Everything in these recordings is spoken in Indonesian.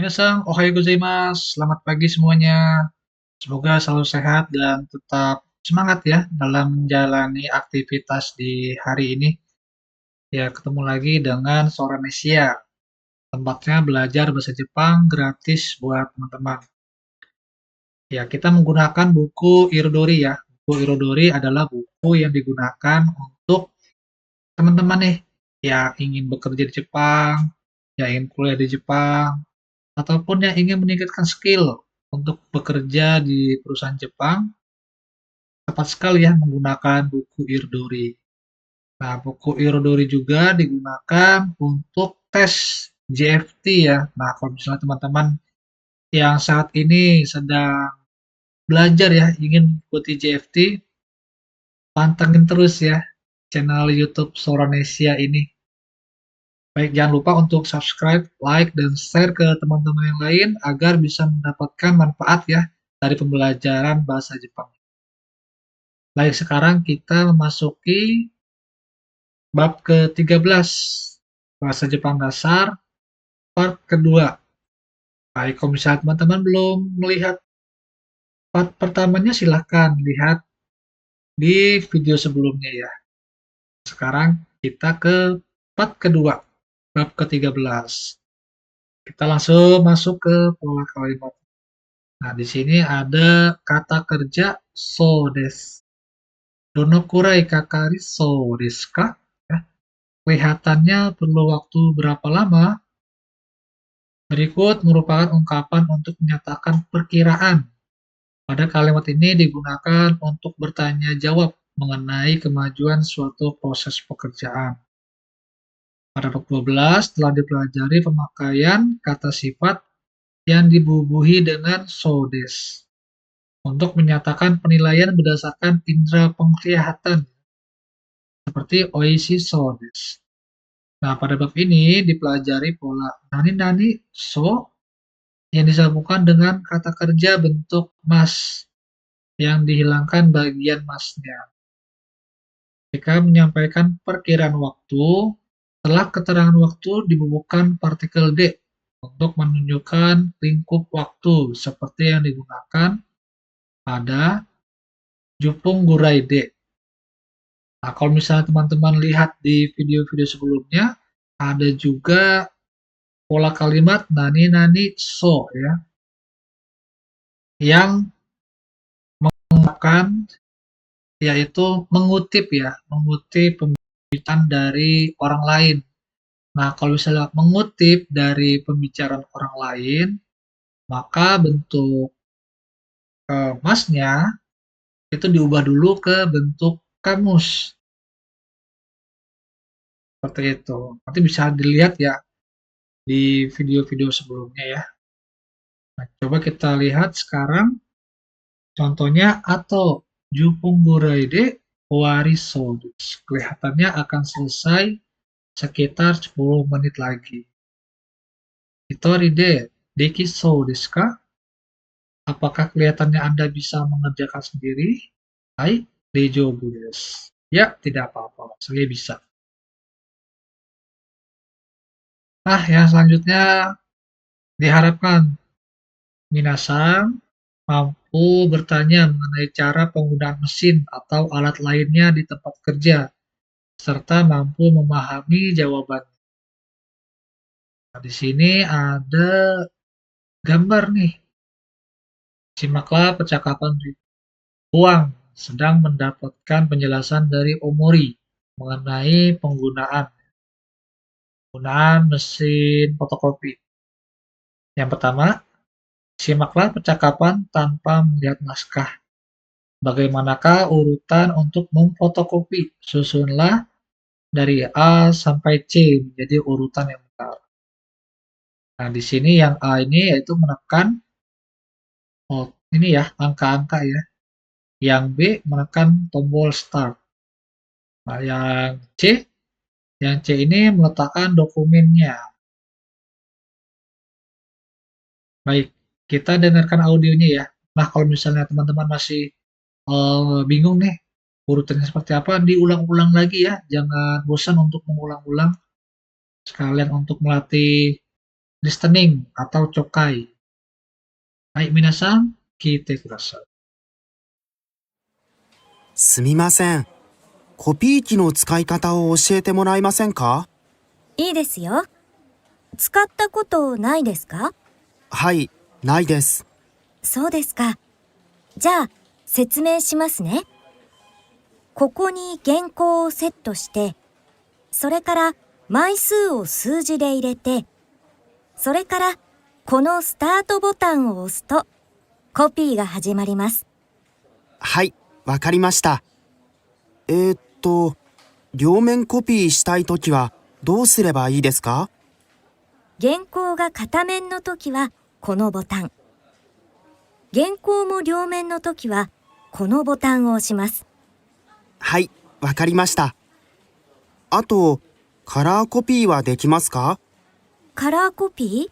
Minasan, ohayo gozaimasu. Selamat pagi semuanya. Semoga selalu sehat dan tetap semangat ya dalam menjalani aktivitas di hari ini. Ya, ketemu lagi dengan Soranesia. Tempatnya belajar bahasa Jepang gratis buat teman-teman. Ya, kita menggunakan buku Irodori ya. Buku Irodori adalah buku yang digunakan untuk teman-teman nih yang ingin bekerja di Jepang, yang ingin kuliah di Jepang, ataupun yang ingin meningkatkan skill untuk bekerja di perusahaan Jepang, tepat sekali ya menggunakan buku Irodori. Nah, buku Irodori juga digunakan untuk tes JFT ya. Nah, kalau misalnya teman-teman yang saat ini sedang belajar ya, ingin mengikuti JFT, pantengin terus ya channel YouTube Soranesia ini. Baik, jangan lupa untuk subscribe, like, dan share ke teman-teman yang lain agar bisa mendapatkan manfaat ya dari pembelajaran bahasa Jepang. Baik, sekarang kita memasuki bab ke-13, bahasa Jepang dasar, part kedua. Baik, kalau misalnya teman-teman belum melihat part pertamanya, silahkan lihat di video sebelumnya ya. Sekarang kita ke part kedua, bab ke-13. Kita langsung masuk ke pola kalimat. Nah, di sini ada kata kerja so desu. Donokurai kakari so desu ka? Ya, kelihatannya perlu waktu berapa lama? Berikut merupakan ungkapan untuk menyatakan perkiraan. Pada kalimat ini digunakan untuk bertanya jawab mengenai kemajuan suatu proses pekerjaan. Pada bab 12 telah dipelajari pemakaian kata sifat yang dibubuhi dengan so desu untuk menyatakan penilaian berdasarkan indera penglihatan seperti oishi so desu. Nah, pada bab ini dipelajari pola nani-nani so yang disambungkan dengan kata kerja bentuk mas yang dihilangkan bagian masnya. Ketika menyampaikan perkiraan waktu, setelah keterangan waktu dibubuhkan partikel D untuk menunjukkan lingkup waktu seperti yang digunakan pada Jupung Gurai D. Nah, kalau misalnya teman-teman lihat di video-video sebelumnya, ada juga pola kalimat nani-nani so ya, yang menggunakan yaitu mengutip ya, mengutip pembicaraan dari orang lain. Nah, kalau misalnya mengutip dari pembicaraan orang lain, maka bentuk masnya itu diubah dulu ke bentuk kamus. Seperti itu. Nanti bisa dilihat ya di video-video sebelumnya ya. Nah, coba kita lihat sekarang contohnya atau Jupunguraide Wariso. Kelihatannya akan selesai sekitar 10 menit lagi. Itoride dekiso desu ka? Apakah kelihatannya Anda bisa mengerjakan sendiri? Hai, daijoubu desu. Ya, tidak apa-apa. Saya bisa. Nah, yang selanjutnya diharapkan minasan mampu bertanya mengenai cara penggunaan mesin atau alat lainnya di tempat kerja, serta mampu memahami jawabannya. Nah, di sini ada gambar nih. Simaklah percakapan Huang sedang mendapatkan penjelasan dari Omori mengenai penggunaan mesin fotokopi. Yang pertama, simaklah percakapan tanpa melihat naskah. Bagaimanakah urutan untuk memfotokopi? Susunlah dari A sampai C menjadi urutan yang benar. Nah, di sini yang A ini yaitu menekan ini ya, angka-angka ya. Yang B menekan tombol start. Nah, yang C ini meletakkan dokumennya. Baik, kita dengarkan audionya ya. Nah, kalau misalnya teman-teman masih bingung nih urutannya seperti apa, diulang-ulang lagi ya. Jangan bosan untuk mengulang-ulang. Sekalian untuk melatih listening atau cokai. Hai minasan, kite kudasai. すみません。コピー機の使い方を教えてもらえませんか？いいですよ。使ったことないですか？はい、ないです。そうですか。じゃあ、説明しますね。ここに原稿をセットして、それから枚数を数字で入れて、それからこのスタートボタンを押すと、コピーが始まります。はい、わかりました。両面コピーしたいときはどうすればいいですか？原稿が片面の時はこのボタン。原稿も両面の時はこのボタンを押します。はい、わかりました。あと、カラーコピーはできますか？カラーコピー？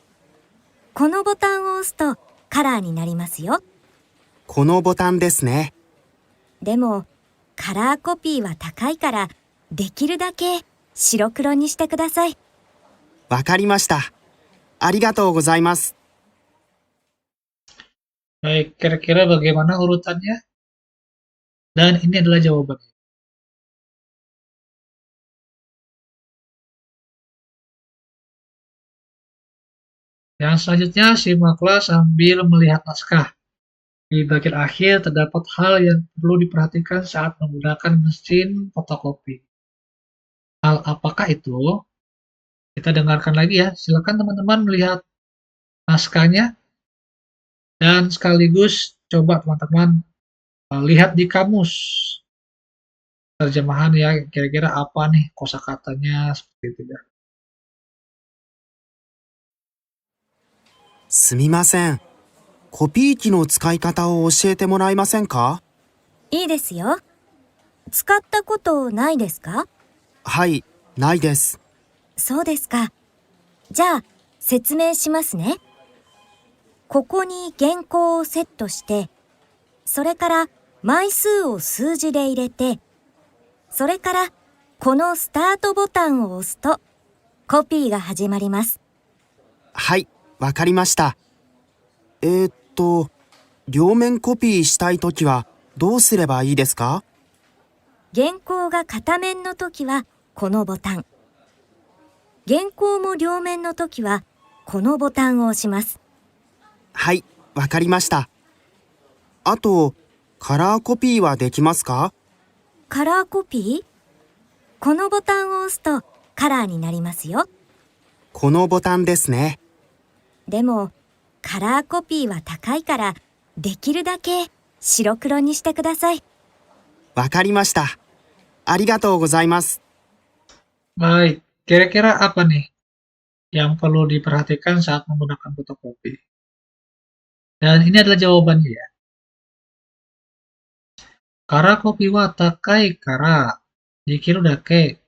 このボタンを押すとカラーになりますよ。このボタンですね。でも、カラーコピーは高いから、できるだけ白黒にしてください。わかりました。ありがとうございます。Baik, kira-kira bagaimana urutannya? Dan ini adalah jawabannya. Yang selanjutnya, simaklah sambil melihat naskah. Di bagian akhir terdapat hal yang perlu diperhatikan saat menggunakan mesin fotokopi. Hal apakah itu? Kita dengarkan lagi ya. Silakan teman-teman melihat naskahnya dan sekaligus coba teman-teman lihat di kamus terjemahan ya, kira-kira apa nih kosakatanya seperti itu ya. すみません。コピー機の使い方を教えてもらえませんか？いいですよ。使ったことないですか？はい、ないです。そうですか。じゃあ、説明しますね。ここに原稿をセットして、それから枚数を数字で入れて、それからこのスタートボタンを押すと、コピーが始まります。はい、わかりました。両面コピーしたいときはどうすればいいですか？原稿が片面の時はこのボタン。原稿も両面の時はこのボタンを押します。はい、わかりました。あと、カラーコピーはできますか？カラーコピー？このボタンを押すとカラーになりますよ。このボタンですね。でも、カラーコピーは高いから、できるだけ白黒にしてください。わかりました。ありがとうございます。Baik, kira-kira apa nih yang perlu diperhatikan saat menggunakan fotokopi? Dan ini adalah jawabannya ya. Kara kopi wa takai kara dikiru dake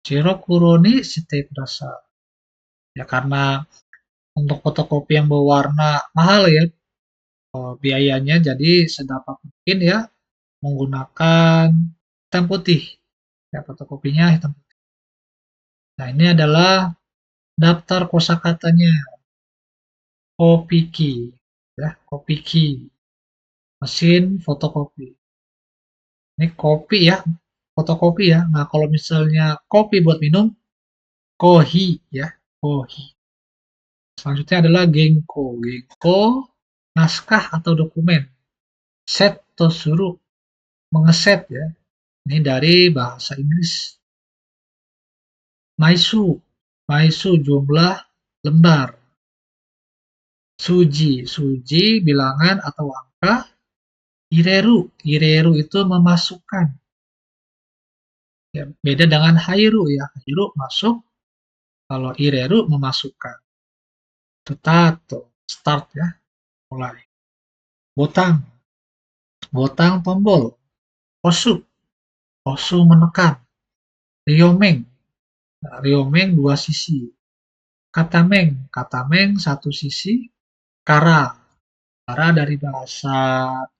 shirokuro ni shite kudasai. Ya karena untuk fotokopi yang berwarna mahal ya, biayanya jadi sedapat mungkin ya menggunakan hitam putih. Ya, fotokopinya hitam putih. Nah, ini adalah daftar kosakatanya. Kopiki, ya, kopiki, mesin fotokopi. Ini kopi ya, fotokopi ya. Nah, kalau misalnya kopi buat minum, kohi ya, kohi. Selanjutnya adalah genko. Genko, naskah atau dokumen. Set tosuru, mengeset ya. Ini dari bahasa Inggris. Maisu, maisu jumlah lembar. Suji, suji bilangan atau angka. Ireru, ireru itu memasukkan. Ya, beda dengan hairu ya. Hairu masuk, kalau ireru memasukkan. Tutato, start ya, mulai. Botang, botang tombol. Osu, osu menekan. Ryomeng, nah, ryomeng dua sisi. Katameng, katameng satu sisi. Kara, kara dari bahasa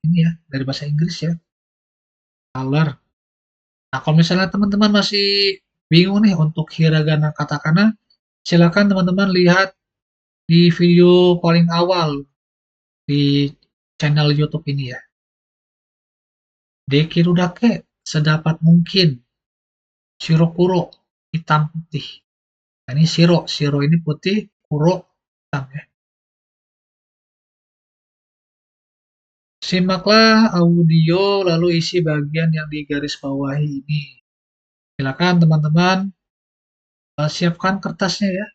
ini ya, dari bahasa Inggris ya. Color. Nah, kalau misalnya teman-teman masih bingung nih untuk hiragana katakana, silakan teman-teman lihat di video paling awal di channel YouTube ini ya. Dekiru dake sedapat mungkin. Shiro kuro hitam putih. Nah, ini shiro, shiro ini putih, kuro hitam ya. Simaklah audio lalu isi bagian yang digaris bawahi ini. Silakan teman-teman siapkan kertasnya ya.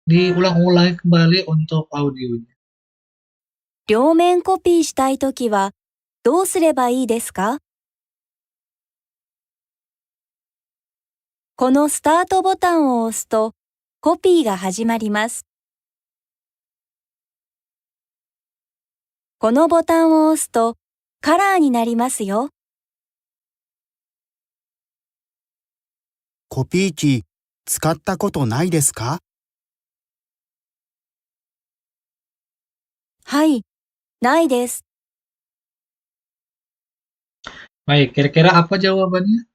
Diulang-ulangi kembali untuk audionya. 両面コピーしたいときはどうすればいいですか？このスタートボタンを押すとコピーが始まります。このボタンを押すとカラーになりますよ。コピー機使ったことないですか？はい、ないです。Baik, kira-kira apa jawabannya?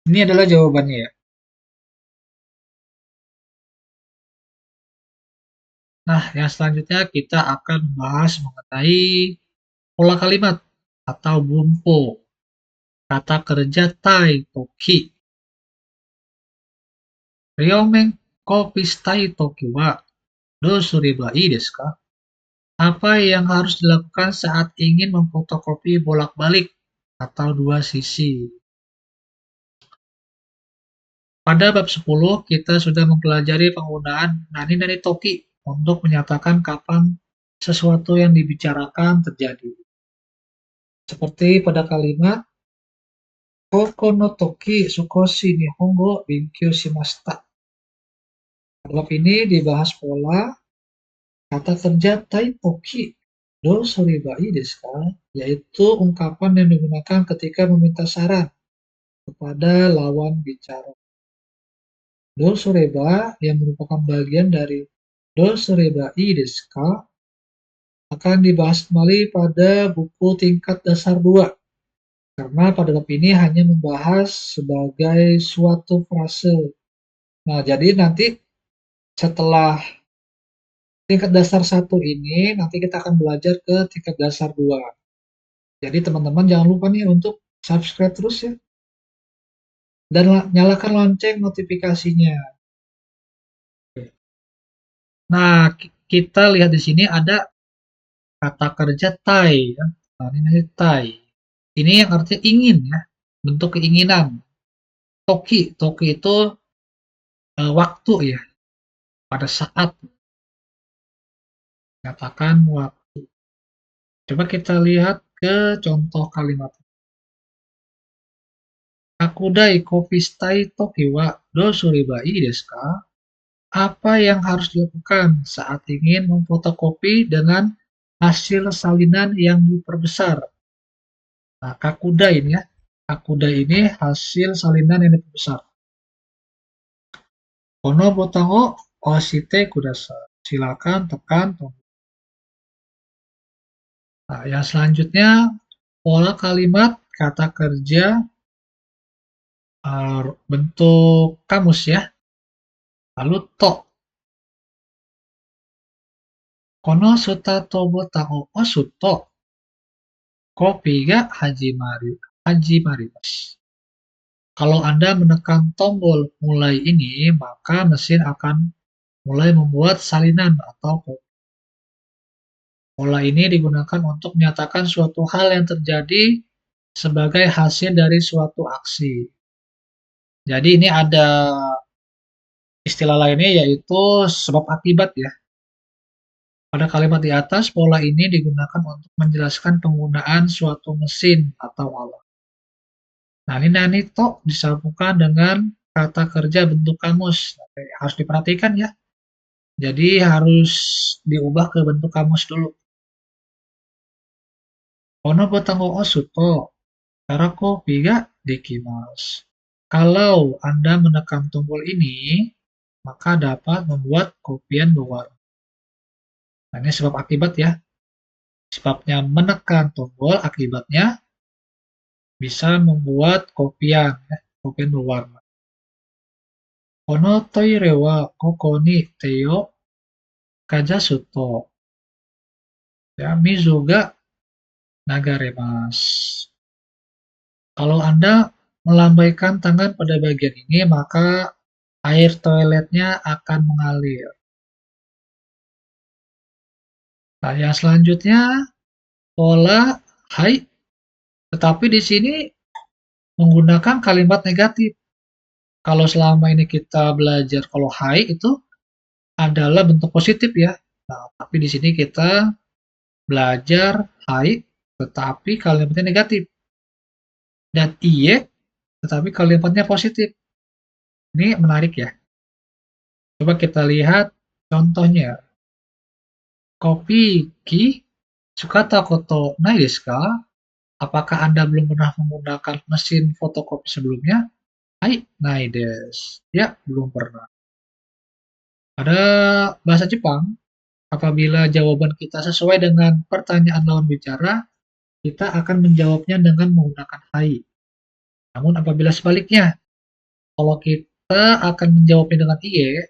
Ini adalah jawabannya ya. Nah, yang selanjutnya kita akan membahas mengenai pola kalimat atau bumpo. Kata kerja tai toki. Ryomen kopi shitai toki wa dousuriba ii desu ka? Apa yang harus dilakukan saat ingin memfotokopi bolak-balik atau dua sisi? Pada bab 10, kita sudah mempelajari penggunaan nani nani toki untuk menyatakan kapan sesuatu yang dibicarakan terjadi. Seperti pada kalimat Koko no toki sukoshi nihongo binkyou shimashita. Pada bab ini dibahas pola kata kerja tai toki do soriba ii desu ka, yaitu ungkapan yang digunakan ketika meminta saran kepada lawan bicara. Do soreba yang merupakan bagian dari do soreba ii desu ka akan dibahas kembali pada buku tingkat dasar 2 karena pada bab ini hanya membahas sebagai suatu frase. Nah, jadi nanti setelah tingkat dasar 1 ini nanti kita akan belajar ke tingkat dasar 2. Jadi teman-teman jangan lupa nih untuk subscribe terus ya. Dan nyalakan lonceng notifikasinya. Nah, kita lihat di sini ada kata kerja tai ya. Nah, ini tai. Ini yang artinya ingin ya, bentuk keinginan. Toki, toki itu waktu ya, pada saat. Katakan waktu. Coba kita lihat ke contoh kalimat. Akudai kopi shitai toki wa dousuriba ii desu ka? Apa yang harus dilakukan saat ingin memfotokopi dengan hasil salinan yang diperbesar? Nah, kakuda ini ya. Kakuda ini hasil salinan yang diperbesar. Kono botan o oshite kudasai. Silakan tekan tombol. Nah, yang selanjutnya pola kalimat kata kerja bentuk kamus ya. Lalu to. Kono suta to botan o osu to kopi ga hajimarimasu. Kalau Anda menekan tombol mulai ini, maka mesin akan mulai membuat salinan atau kopi. Pola ini digunakan untuk menyatakan suatu hal yang terjadi sebagai hasil dari suatu aksi. Jadi ini ada istilah lainnya yaitu sebab akibat ya. Pada kalimat di atas, pola ini digunakan untuk menjelaskan penggunaan suatu mesin atau alat. Nah, ini nani to disambungkan dengan kata kerja bentuk kamus. Harus diperhatikan ya. Jadi harus diubah ke bentuk kamus dulu. Kono botan o osu to karakopi ga dekimasu. Kalau Anda menekan tombol ini, maka dapat membuat kopian berwarna. Nah, ini sebab akibat ya. Sebabnya menekan tombol, akibatnya bisa membuat kopian, ya, kopian berwarna. Kono toire wa koko ni teyo kajasu to. Ya, mizu ga nagaremasu. Kalau Anda melambaikan tangan pada bagian ini, maka air toiletnya akan mengalir. Nah, yang selanjutnya pola hai, tetapi di sini menggunakan kalimat negatif. Kalau selama ini kita belajar kalau hai itu adalah bentuk positif ya. Nah, tapi di sini kita belajar hai, tetapi kalimatnya negatif. Dan iye, tetapi kalimatnya positif. Ini menarik ya. Coba kita lihat contohnya. Kopi ki sukata koto nai desu ka? Apakah Anda belum pernah menggunakan mesin fotokopi sebelumnya? Hai, nai desu. Ya, belum pernah. Pada bahasa Jepang, apabila jawaban kita sesuai dengan pertanyaan lawan bicara, kita akan menjawabnya dengan menggunakan hai. Namun apabila sebaliknya, kalau kita akan menjawabnya dengan iye,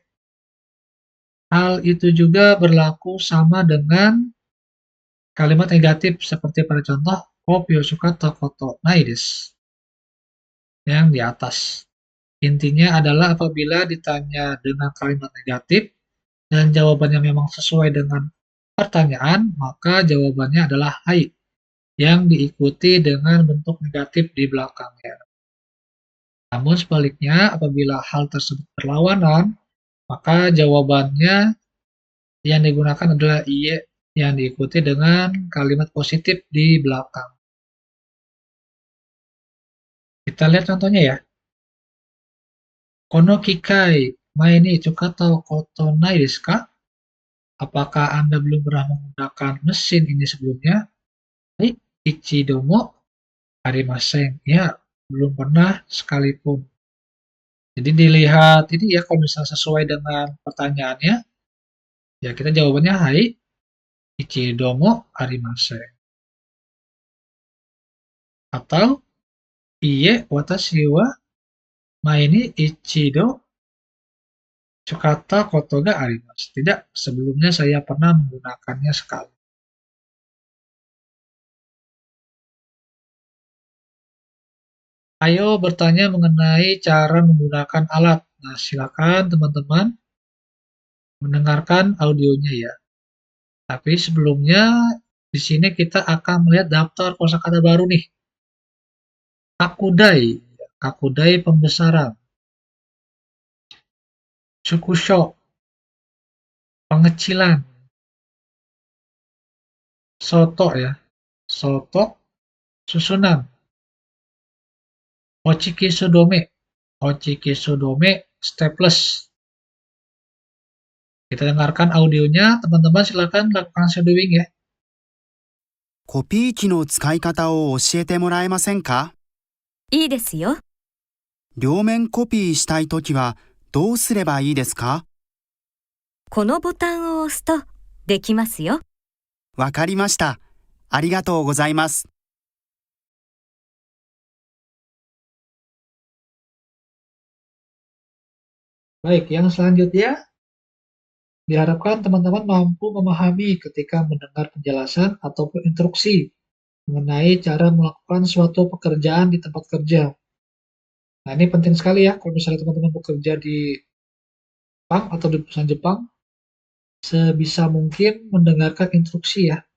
hal itu juga berlaku sama dengan kalimat negatif seperti pada contoh kopi sukata koto nai desu yang di atas. Intinya adalah apabila ditanya dengan kalimat negatif dan jawabannya memang sesuai dengan pertanyaan, maka jawabannya adalah hai yang diikuti dengan bentuk negatif di belakangnya. Namun sebaliknya, apabila hal tersebut berlawanan, maka jawabannya yang digunakan adalah iye yang diikuti dengan kalimat positif di belakang. Kita lihat contohnya ya. Kono kikai mae ni ichukata wo koto nai desu ka? Apakah Anda belum pernah menggunakan mesin ini sebelumnya? Hai, ichido mo arimasen. Ya, belum pernah sekalipun. Jadi dilihat ini ya, kalau misalnya sesuai dengan pertanyaannya, ya kita jawabannya hai, ichido mo arimasen. Atau iye watashi wa mae ni ichido sukata koto ga arimasu. Tidak, sebelumnya saya pernah menggunakannya sekali. Ayo bertanya mengenai cara menggunakan alat. Nah, silakan teman-teman mendengarkan audionya ya. Tapi sebelumnya di sini kita akan melihat daftar kosakata baru nih. Kakudai, kakudai pembesaran. Tsukusho, pengecilan. Soto ya, soto, susunan. Hochiki sodome, hochiki sodome, staples. Kita dengarkan audionya, teman-teman silakan lakukan shadowing ya. コピー機の使い方を教えてもらえませんか？いいですよ。両面コピーしたいときはどうすればいいですか？このボタンを押すとできますよ。わかりました。ありがとうございます。Baik, yang selanjutnya diharapkan teman-teman mampu memahami ketika mendengar penjelasan ataupun instruksi mengenai cara melakukan suatu pekerjaan di tempat kerja. Nah, ini penting sekali ya kalau misalnya teman-teman bekerja di Jepang atau di perusahaan Jepang, sebisa mungkin mendengarkan instruksi ya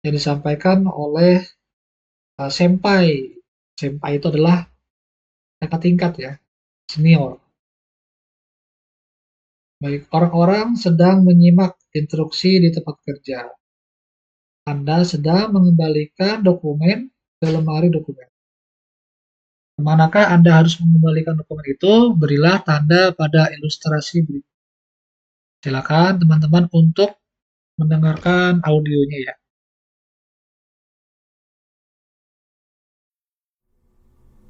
yang disampaikan oleh senpai. Senpai itu adalah kakak tingkat ya, senior. Baik, orang-orang sedang menyimak instruksi di tempat kerja. Anda sedang mengembalikan dokumen ke lemari dokumen. Manakah Anda harus mengembalikan dokumen itu? Berilah tanda pada ilustrasi berikut. Silakan teman-teman untuk mendengarkan audionya ya.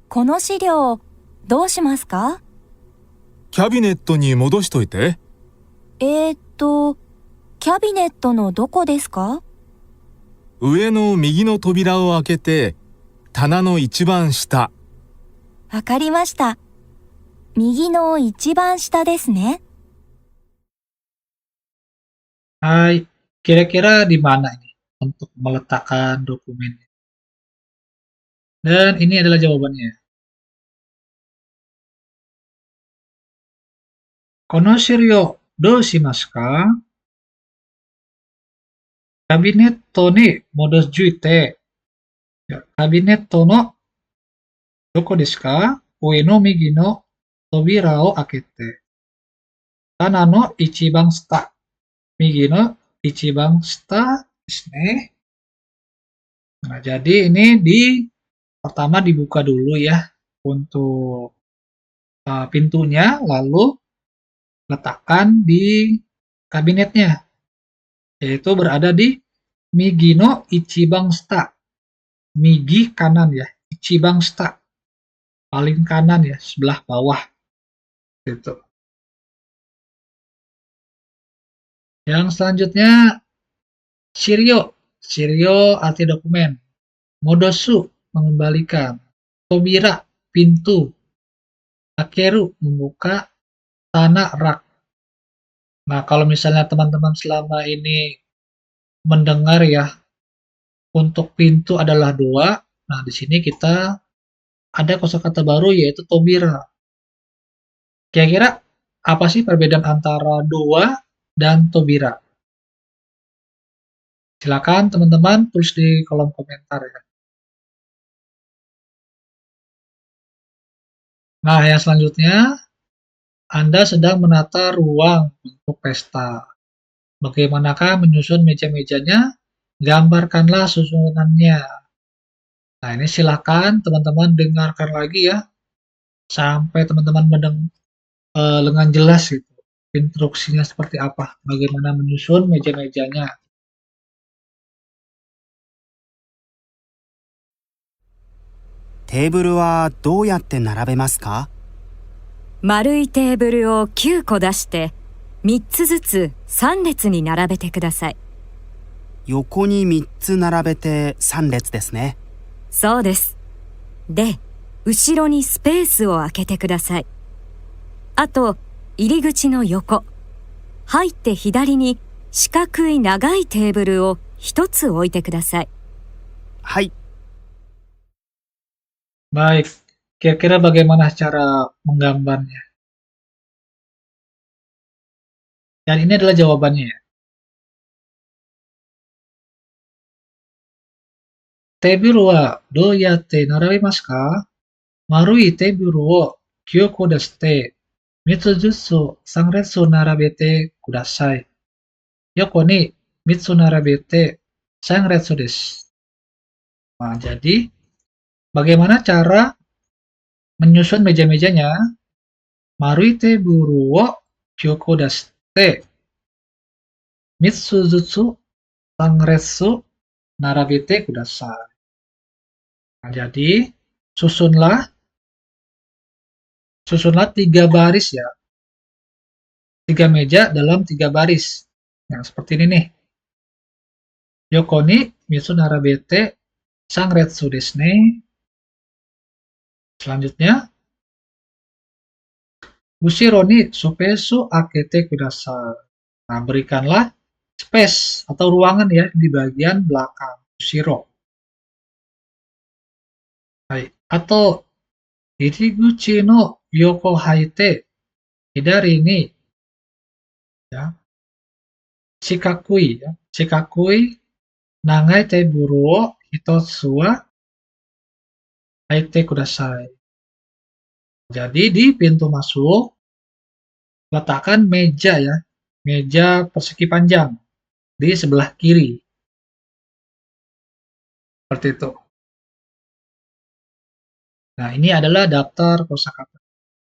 この資料、どうしますか？キャビネットに戻しといて。キャビネットのどこですか？上の右の扉を開けて、棚の一番下。わかりました。右の一番下ですね。Hai, kira-kira di mana ini untuk meletakkan dokumennya? Dan ini adalah jawabannya. Konoshiru yo do shimasu ka? Kabinetto ni modosujite. Ya, kabinetto no doko desu ka? Ue no migi no tobira o akete. Kana no ichiban shita. Migi no ichiban shita desu ne. Nah, jadi ini pertama dibuka dulu ya untuk pintunya, lalu letakkan di kabinetnya, yaitu berada di migi no ichiban shita. Migi kanan ya, ichiban shita paling kanan ya, sebelah bawah gitu. Yang selanjutnya shiryo. Shiryo arti dokumen. Modosu mengembalikan. Tobira pintu. Akeru membuka. Tana rak. Nah, kalau misalnya teman-teman selama ini mendengar ya, untuk pintu adalah dua. Nah, di sini kita ada kosakata baru yaitu tobira. Kira-kira apa sih perbedaan antara dua dan tobira? Silakan teman-teman tulis di kolom komentar ya. Nah, yang selanjutnya, Anda sedang menata ruang untuk pesta. Bagaimanakah menyusun meja-mejanya? Gambarkanlah susunannya. Nah, ini silakan teman-teman dengarkan lagi ya, sampai teman-teman dengan jelas gitu, instruksinya seperti apa, bagaimana menyusun meja-mejanya. テーブルはどうやって並べますか？丸いテーブルを9個出して、3つずつ3列に並べてください。横に3つ並べて3列ですね。そうです。で、後ろにスペースを空けてください。あと、入り口の横。入って左に四角い長いテーブルを1つ置いてください。はい。 Baik, kira-kira bagaimana cara menggambarnya? Dan ini adalah jawabannya ya. Teburu wa do yatte narabimasu ka? Marui teburu wo 9個出して、3つずつ3列並べてください。横に3つ並べて3列です。Nah, jadi bagaimana cara menyusun meja-mejanya? Marui teburu wo 9個出して、3つずつ3列並べてください。Nah, jadi susunlah 3 baris ya. 3 meja dalam 3 baris. Yang seperti ini nih. Yoko ni mitsu narabete sangretsu desu ne. Selanjutnya, ushiro ni supesu akete kudasai. Nah, berikanlah space atau ruangan ya di bagian belakang. Ushiro. Hai. Atau iriguchi no yoko haite hidari ni ya. Shikakui ya. Shikakui nagai teburu wo hitotsu wa haite kudasai. Jadi di pintu masuk letakkan meja ya. Meja persegi panjang di sebelah kiri. Seperti itu. Nah, ini adalah daftar kosakata.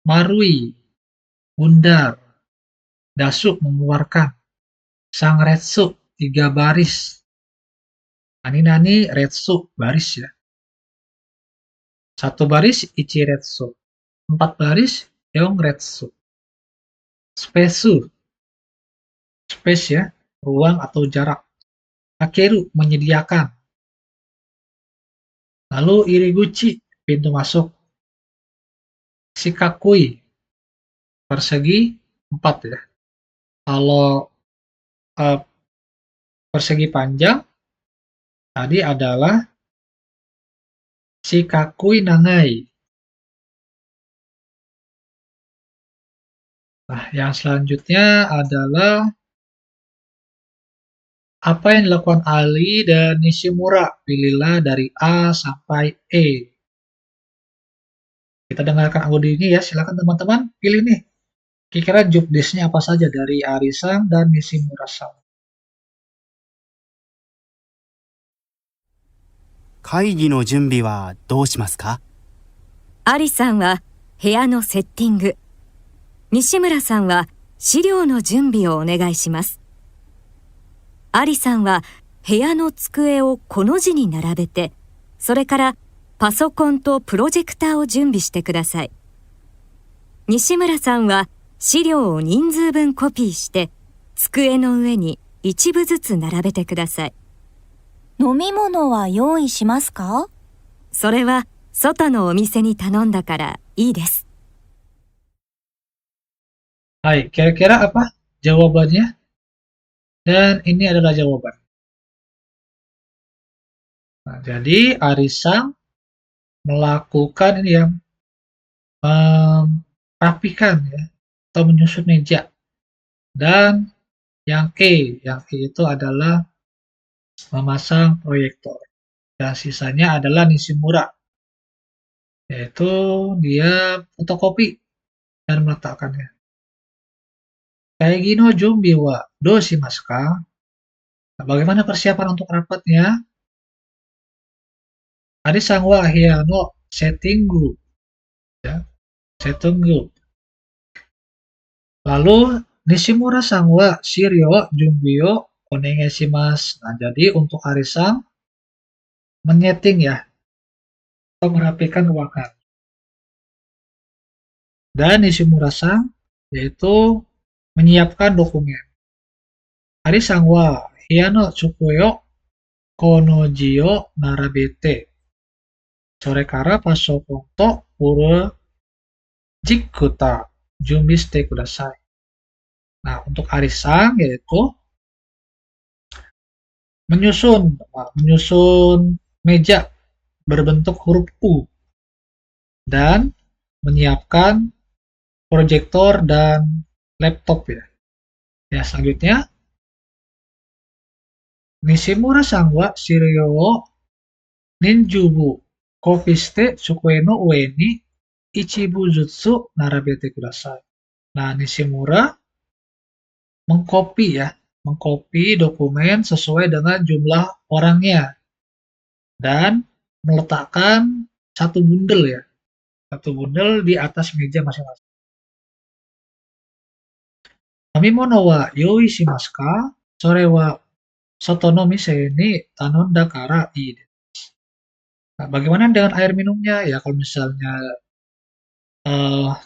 Marui, bundar. Dasuk, mengeluarkan. Sangretsu, 3 baris. Nani retsu, baris ya. 1 baris, ichiretsu. 4 baris, yongretsu. Spesu, space ya, ruang atau jarak. Akeru, menyediakan. Lalu iriguchi, pintu masuk. Shikakui, persegi 4 ya. Kalau persegi panjang tadi adalah shikakui nagai. Nah, yang selanjutnya adalah apa yang dilakukan Ali dan Nishimura? Pilihlah dari A sampai E. Kita dengarkan audio ini ya, silakan teman-teman pilih nih. Kira-kira job desk-nya apa saja dari Ari-san dan Nishimura-san? 会議の準備はどうしますか？アリさんは部屋のセッティング。西村さんは資料の準備をお願いします。アリさんは部屋の机をこの字に並べて、それからパソコンとプロジェクターを準備してください。西村さんは資料を人数分コピーして、机の上に一部ずつ並べてください。飲み物は用意しますか？それは外のお店に頼んだからいいです。Hai, kira-kira apa jawabannya? Dan ini adalah jawaban. Nah, jadi Ari-san melakukan ini yang merapikan ya, atau menyusun meja. Dan yang E itu adalah memasang proyektor. Dan sisanya adalah Nishimura, yaitu dia fotokopi dan meletakkannya. Kaigi no junbi wa dou shimasu ka? Nah, bagaimana persiapan untuk rapatnya? Ari-san wa hiya no settingu. Ya, settingu. Lalu Nishimura-san wa shirio junbi o onegai shimasu. Nah, jadi untuk Ari-san menyeting ya, atau merapikan ruangan. Dan Nishimura-san yaitu menyiapkan dokumen. Ari-san wa hiya no tsukue o kono ji o narabete. Sorekara pasokon to project ta junbi shite kudasai. Nah, untuk Ari-san yaitu menyusun meja berbentuk huruf U dan menyiapkan proyektor dan laptop ya. Ya, selanjutnya Nishimura-san wa shirio wo ninjubu kopi shite tsukue no ue ni ichibu jutsu narabete kudasai. Nah, Nishimura mengkopi dokumen sesuai dengan jumlah orangnya dan meletakkan satu bundel di atas meja masing-masing. Nomimono wa yoi shimasu ka? Sore wa soto no mise ni tanonda kara ii desu. Nah, bagaimana dengan air minumnya? Ya, kalau misalnya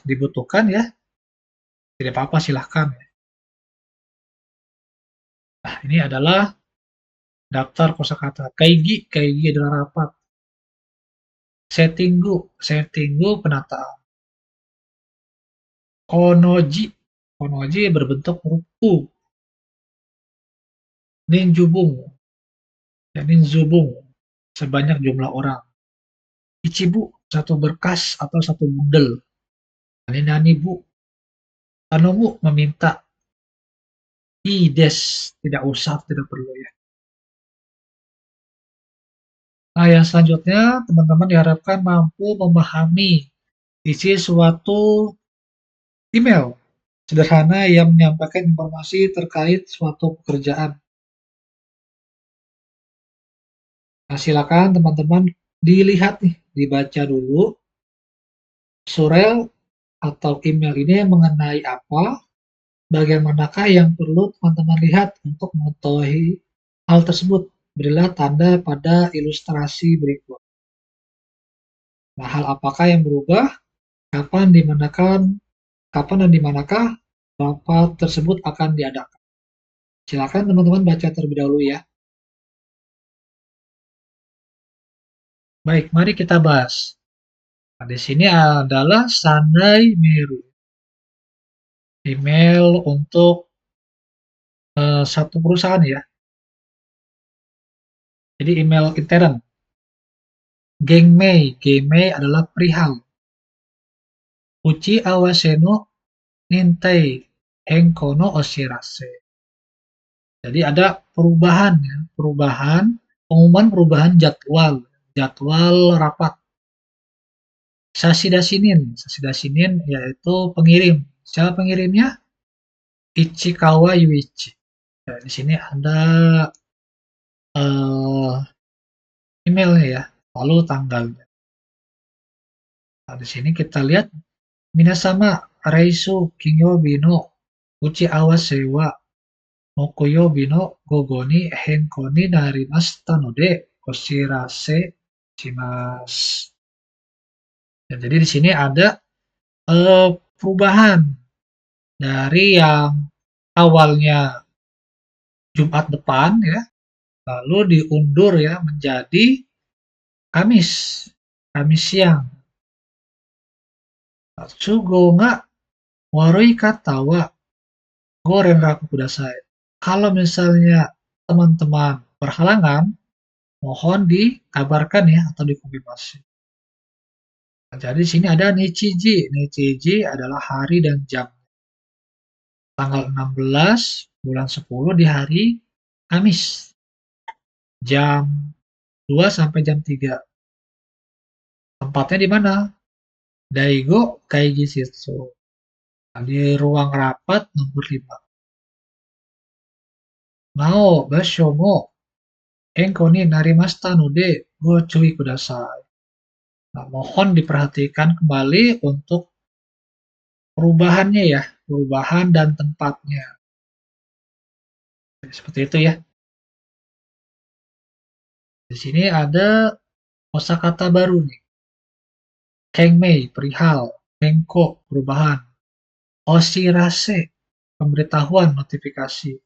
dibutuhkan ya, tidak apa-apa silahkan ya. Nah, ini adalah daftar kosakata. Kaigi adalah rapat. Settinggu penataan. Konoji berbentuk huruf U. Ninjubung sebanyak jumlah orang. Ichibu satu berkas atau satu bundel. Nanibu tanomu meminta. Ides tidak usah, tidak perlu ya. Nah, yang selanjutnya teman-teman diharapkan mampu memahami isi suatu email sederhana yang menyampaikan informasi terkait suatu pekerjaan. Nah, silakan teman-teman dilihat nih, dibaca dulu surel atau email ini mengenai apa, bagaimanakah yang perlu teman-teman lihat untuk mengetahui hal tersebut. Berilah tanda pada ilustrasi berikut. Nah, hal apakah yang berubah? Kapan dan di manakah rapat tersebut akan diadakan? Silakan teman-teman baca terlebih dahulu ya. Baik, mari kita bahas. Nah, di sini adalah Sandai Meru. email untuk satu perusahaan ya. Jadi email intern. Gengmei adalah perihal. Uchi awase no nintai henko no oshirase. Jadi ada perubahan ya, pengumuman perubahan jadwal rapat. Sashida shinin yaitu pengirim. Siapa pengirimnya? Ichikawa Yuichi. Ya, di sini ada emailnya ya, lalu tanggalnya. Nah, di sini kita lihat minasama reisu kinyobi no uchi awase wa mokoyobi no gogo ni henko ni narimashita node oshirase shimasu. Ya, jadi di sini ada perubahan dari yang awalnya Jumat depan ya, lalu diundur ya menjadi Kamis siang. Tsugo ga warui kata wa go renraku kudasai. Kalau misalnya teman-teman berhalangan, mohon dikabarkan ya atau dikonfirmasi. Nah, jadi di sini ada nichiji. Nichiji adalah hari dan jam. Tanggal 16 bulan 10 di hari Kamis. Jam 2 sampai jam 3. Tempatnya di mana? Daigo Kaigi Shitsu. Nah, di ruang rapat nomor 5. Nao basho mo enko ni narimashita node go chui kudasai. Nah, mohon diperhatikan kembali untuk perubahannya ya, perubahan dan tempatnya. Seperti itu ya. Di sini ada kosakata baru nih. Kengmei, perihal. Kenko, perubahan. Oshirase, pemberitahuan, notifikasi.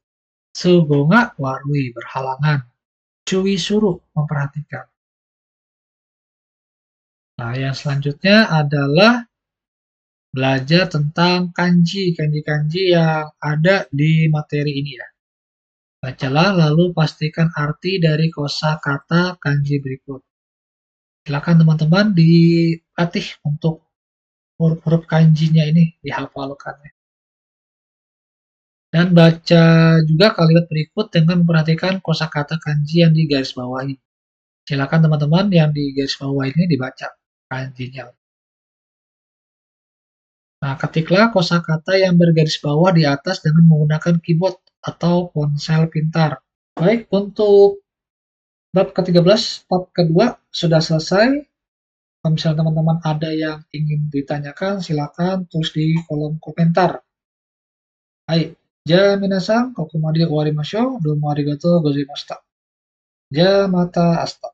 Tsugo ga warui, berhalangan. Cui suruh, memperhatikan. Nah, yang selanjutnya adalah belajar tentang kanji yang ada di materi ini ya. Bacalah lalu pastikan arti dari kosakata kanji berikut. Silakan teman-teman dilatih untuk huruf-huruf kanjinya ini dihafalkan ya. Dan baca juga kalimat berikut dengan memperhatikan kosakata kanji yang digarisbawahi. Silakan teman-teman yang digarisbawahi ini dibaca kanjinya. Nah, ketiklah kosakata yang bergaris bawah di atas dengan menggunakan keyboard atau ponsel pintar. Baik, untuk bab ke-13, bab kedua sudah selesai. Kalau misalnya teman-teman ada yang ingin ditanyakan, silakan tulis di kolom komentar. Hai, ja minasan, kokoma de owarimashou. Domo arigatou gozaimashita. Ja mata asta.